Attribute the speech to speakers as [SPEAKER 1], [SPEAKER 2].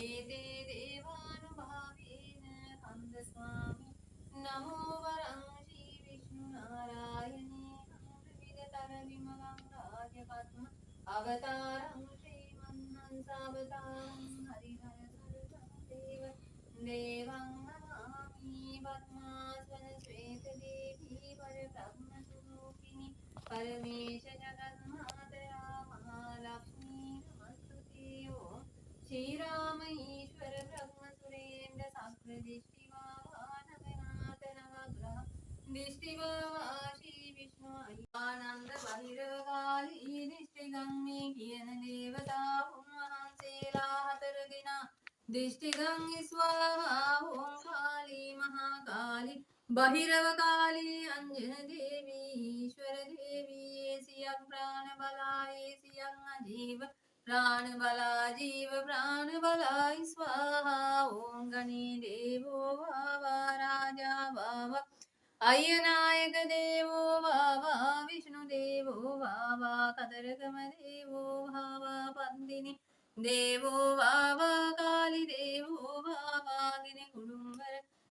[SPEAKER 1] एते देवानुभावेन स्कन्दस्वामी नमो वरं श्रीविष्णुनारायणेऽहं विविधतरविमलं राजपद्म अवतारं श्रीमन्हंसावतारं हरिहरसुरसहदेव देवं नमामि पद्मासनश्वेतदेवी परब्रह्मस्वरूपिणि परमेश जगन्मातया महालक्ष्मी नमस्तुते ॐ श्रीराम ईश्वर ब्रह्म सुरेन्द्र साग्रदिष्टिवाहनगनाथ नवग्रह दिष्टिवावा श्री विष्णु आनंद बहिरवाली दिष्टिगंगे कियन देवता उन्मහන්सेला हतरदिना दिष्टिगंगे स्वाहा ओं काली महाकाली बहिरवकाली अंजन देवी ईश्वर देवी सियं प्राण बलाय सियं अजीव प्राण बला जीव प्राण बलाय स्वाहा ओं गणी देवो भावा राजा भावा अय्यनायक देवो भावा विष्णुदेवो भावा कदरगम देवो भावा पंदिनी देवो भावा काली देवो भावा गिनि कुडुंब